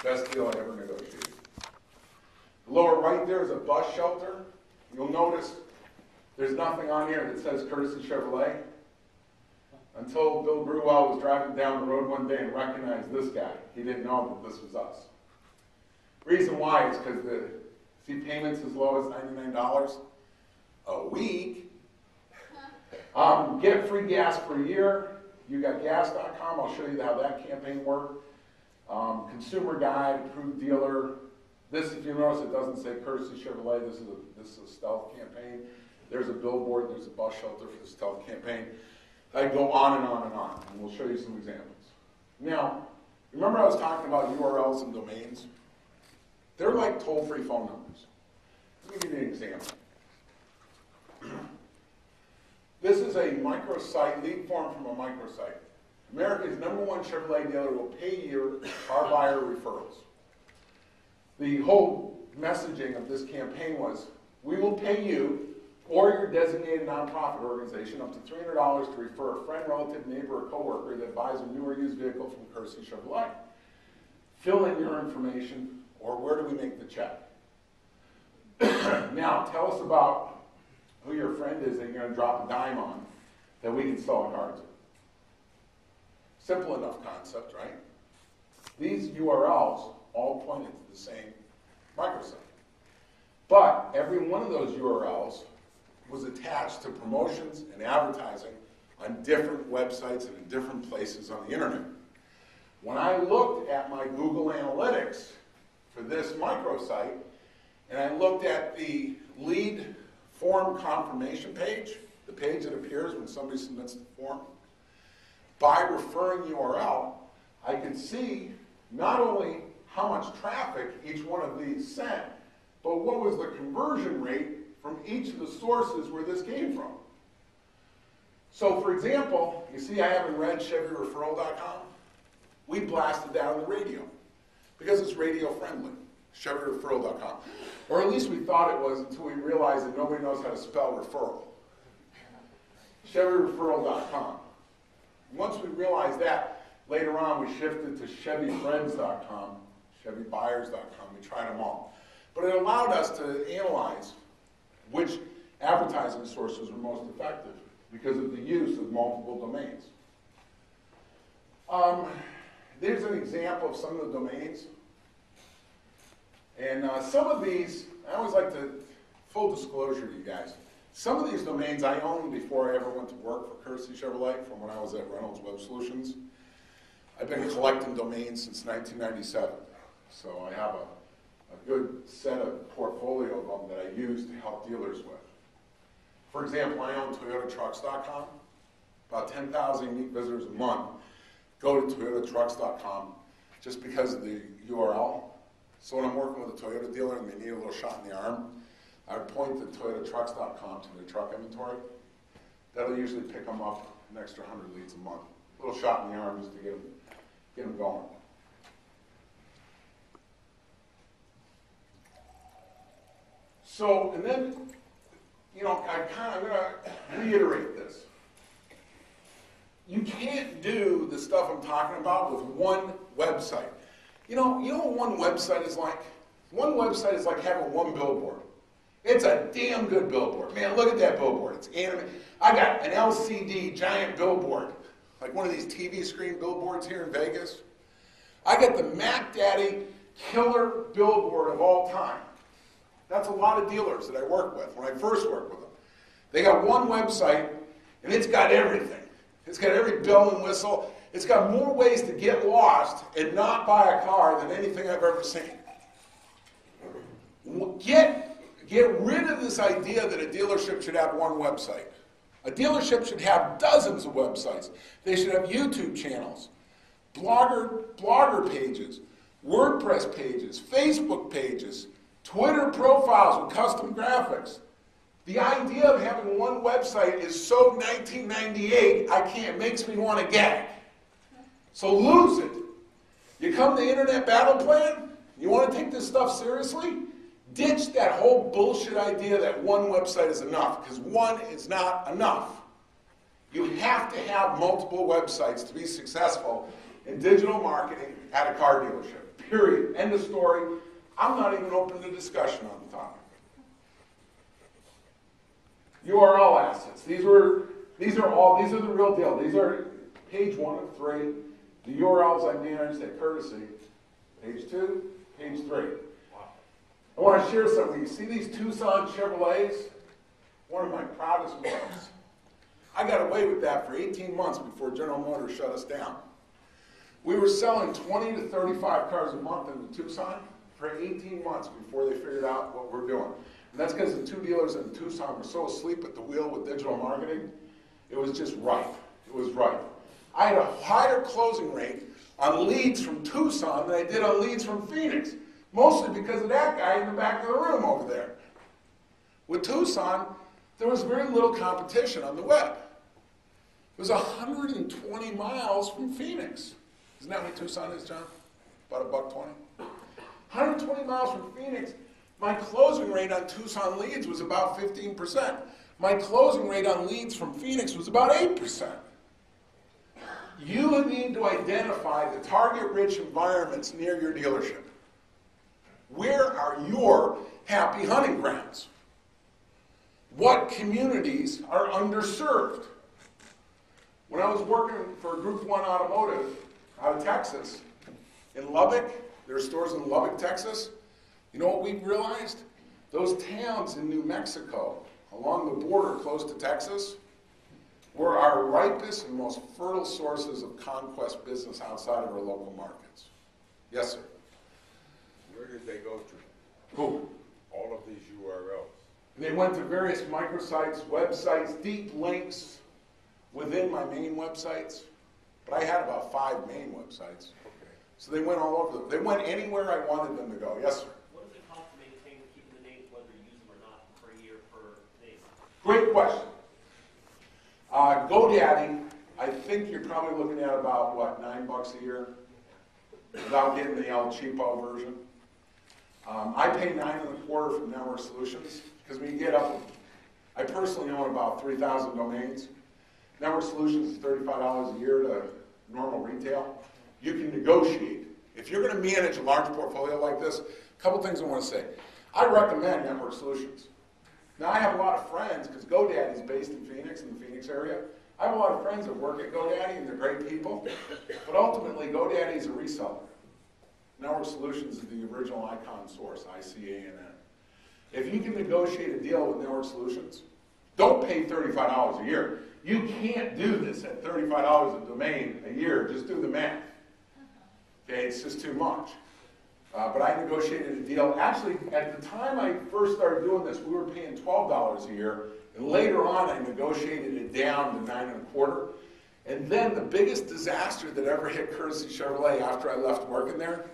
Best deal I ever negotiated. The lower right there is a bus shelter. You'll notice there's nothing on here that says Courtesy Chevrolet until Bill Brewell was driving down the road one day and recognized this guy. He didn't know that this was us. Reason why is because the payments as low as $99 a week. Get free gas per year. You got gas.com. I'll show you how that campaign worked. Consumer guide, approved dealer. This, if you notice, it doesn't say Courtesy Chevrolet. This is a stealth campaign. There's a billboard. There's a bus shelter for the stealth campaign. I go on and on and on, and we'll show you some examples. Now, remember I was talking about URLs and domains? They're like toll-free phone numbers. Let me give you an example. This is a microsite, lead form from a microsite. America's #1 Chevrolet dealer will pay your car buyer referrals. The whole messaging of this campaign was, we will pay you or your designated nonprofit organization up to $300 to refer a friend, relative, neighbor, or coworker that buys a new or used vehicle from Courtesy Chevrolet. Fill in your information, or where do we make the check? Now, tell us about who your friend is that you're going to drop a dime on that we can sell a car to. Simple enough concept, right? These URLs all pointed to the same microsite. But every one of those URLs was attached to promotions and advertising on different websites and in different places on the internet. When I looked at my Google Analytics for this microsite, and I looked at the lead form confirmation page, the page that appears when somebody submits the form, by referring URL, I could see not only how much traffic each one of these sent, but what was the conversion rate from each of the sources where this came from. So for example, you see I haven't read ChevyReferral.com. We blasted that on the radio because it's radio friendly, ChevyReferral.com. Or at least we thought it was until we realized that nobody knows how to spell referral. ChevyReferral.com. Once we realized that, later on we shifted to ChevyFriends.com, ChevyBuyers.com. We tried them all. But it allowed us to analyze which advertising sources were most effective because of the use of multiple domains. There's an example of some of the domains. And some of these, I always like to, full disclosure to you guys, some of these domains I owned before I ever went to work for Courtesy Chevrolet from when I was at Reynolds Web Solutions. I've been collecting domains since 1997. So I have a good set of portfolio of them that I use to help dealers with. For example, I own ToyotaTrucks.com. About 10,000 unique visitors a month go to ToyotaTrucks.com just because of the URL. So when I'm working with a Toyota dealer and they need a little shot in the arm, I would point the ToyotaTrucks.com to their truck inventory. That'll usually pick them up an extra 100 leads a month. A little shot in the arm just to get them going. So, and then, you know, I'm going to reiterate this. You can't do the stuff I'm talking about with one website. You know what one website is like? One website is like having one billboard. It's a damn good billboard. Man, look at that billboard. It's animated. I got an LCD giant billboard, like one of these TV screen billboards here in Vegas. I got the Mac Daddy killer billboard of all time. That's a lot of dealers that I work with when I first worked with them. They got one website, and it's got everything. It's got every bell and whistle. It's got more ways to get lost and not buy a car than anything I've ever seen. Get rid of this idea that a dealership should have one website. A dealership should have dozens of websites. They should have YouTube channels, blogger pages, WordPress pages, Facebook pages, Twitter profiles with custom graphics. The idea of having one website is so 1998, it makes me want to gag. So lose it. You come to Internet Battle Plan, you want to take this stuff seriously? Ditch that whole bullshit idea that one website is enough, because one is not enough. You have to have multiple websites to be successful in digital marketing at a car dealership, Period. End of story. I'm not even open to discussion on the topic. URL assets. These are the real deal. These are page 1 of 3. The URLs I managed at Courtesy. Page 2, page 3. I want to share something. You see these Tucson Chevrolets? One of my proudest moments. I got away with that for 18 months before General Motors shut us down. We were selling 20 to 35 cars a month in Tucson for 18 months before they figured out what we're doing. And that's because the 2 dealers in Tucson were so asleep at the wheel with digital marketing. It was just rife. It was rife. I had a higher closing rate on leads from Tucson than I did on leads from Phoenix, mostly because of that guy in the back of the room over there. With Tucson, there was very little competition on the web. It was 120 miles from Phoenix. Isn't that what Tucson is, John? About $1.20? 120 miles from Phoenix. My closing rate on Tucson leads was about 15%. My closing rate on leads from Phoenix was about 8%. You need to identify the target-rich environments near your dealership. Where are your happy hunting grounds? What communities are underserved? When I was working for Group 1 Automotive out of Texas, in Lubbock, there are stores in Lubbock, Texas. You know what we realized? Those towns in New Mexico, along the border close to Texas, were our ripest and most fertile sources of conquest business outside of our local markets. Yes, sir? Where did they go to? Who? All of these URLs. They went to various microsites, websites, deep links within my main websites. But I had about 5 main websites. Okay. So they went all over them. They went anywhere I wanted them to go. Yes, sir? What does it cost to maintain keeping the names, whether you use them or not, per year, per name? Great question. GoDaddy, I think you're probably looking at about, what, $9 a year? Without getting the El Cheapo version. I pay $9.25 from Network Solutions, because when you get up, I personally own about 3,000 domains. Network Solutions is $35 a year to normal retail. You can negotiate. If you're going to manage a large portfolio like this, a couple things I want to say. I recommend Network Solutions. Now, I have a lot of friends, because GoDaddy is based in Phoenix, in the Phoenix area. I have a lot of friends that work at GoDaddy, and they're great people. But ultimately, GoDaddy is a reseller. Network Solutions is the original icon source, ICANN. If you can negotiate a deal with Network Solutions, don't pay $35 a year. You can't do this at $35 a domain a year. Just do the math. Okay, it's just too much. But I negotiated a deal. Actually, at the time I first started doing this, we were paying $12 a year. And later on, I negotiated it down to $9.25. And then the biggest disaster that ever hit Courtesy Chevrolet after I left working there,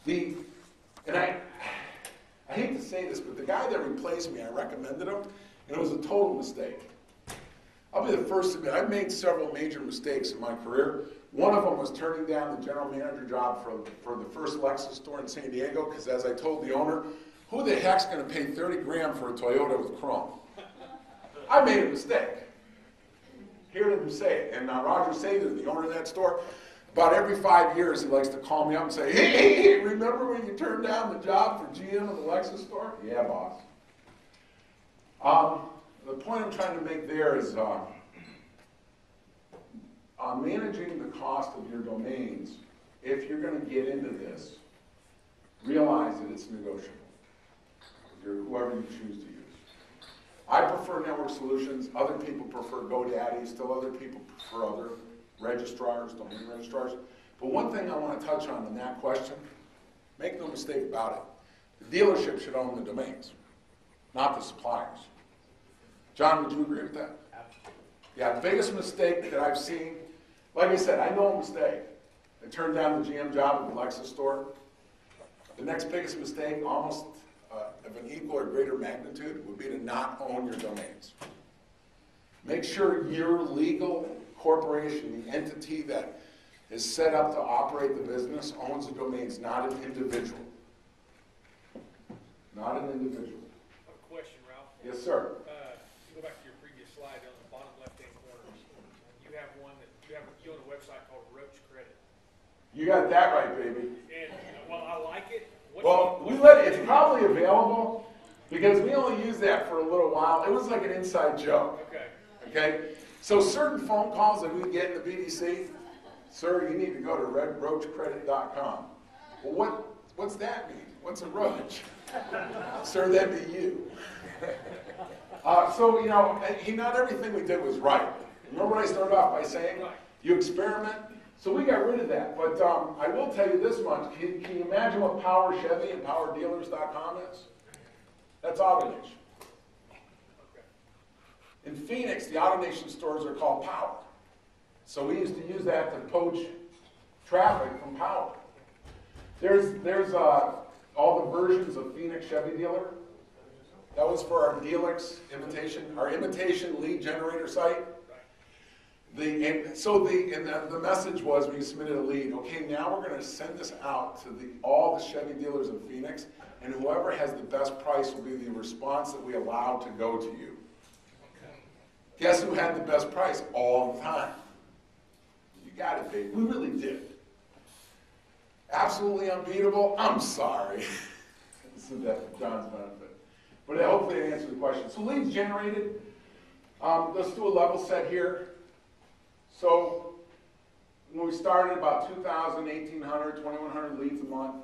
and I hate to say this, but the guy that replaced me, I recommended him, and it was a total mistake. I'll be the first to admit, I've made several major mistakes in my career. One of them was turning down the general manager job for the first Lexus store in San Diego, because as I told the owner, who the heck's going to pay 30 grand for a Toyota with chrome? I made a mistake. Hear them say it. And Roger Sather, the owner of that store, about every 5 years, he likes to call me up and say, hey, remember when you turned down the job for GM at the Lexus store? Yeah, boss. The point I'm trying to make there is managing the cost of your domains. If you're going to get into this, realize that it's negotiable. Whoever you choose to use. I prefer Network Solutions. Other people prefer GoDaddy. Still other people prefer other registrars, domain registrars. But one thing I want to touch on in that question, make no mistake about it, the dealership should own the domains, not the suppliers. John, would you agree with that? Absolutely. Yeah, the biggest mistake that I've seen, like I said, I know a mistake. I turned down the GM job at the Lexus store. The next biggest mistake, almost of an equal or greater magnitude, would be to not own your domains. Make sure your legal corporation, the entity that is set up to operate the business, owns the domains, not an individual. Not an individual. A question, Ralph. Yes, sir. Go back to your previous slide on the bottom left-hand corner. You have one that you own a website called Roach Credit. You got that right, baby. And, well, I like it. Well, it's probably available because we only used that for a little while. It was like an inside joke. Okay. Okay? So certain phone calls that we get in the BDC, sir, you need to go to redroachcredit.com. Well, what's that mean? What's a roach? Sir, that'd be you. So, not everything we did was right. Remember what I started off by saying? Right. You experiment. So we got rid of that. But I will tell you this much. Can you imagine what Power Chevy and PowerDealers.com is? That's AutoNation. In Phoenix, the AutoNation stores are called Power. So we used to use that to poach traffic from Power. There's all the versions of Phoenix Chevy Dealer. That was for our Delix our imitation lead generator site. The message was when you submitted a lead, okay, now we're going to send this out to all the Chevy dealers in Phoenix, and whoever has the best price will be the response that we allow to go to you. Guess who had the best price all the time? You got it, baby. We really did. Absolutely unbeatable? I'm sorry. This is that for John's benefit. But hopefully it answered the question. So leads generated. Let's do a level set here. So when we started, about 2,000, 1,800, 2,100 leads a month.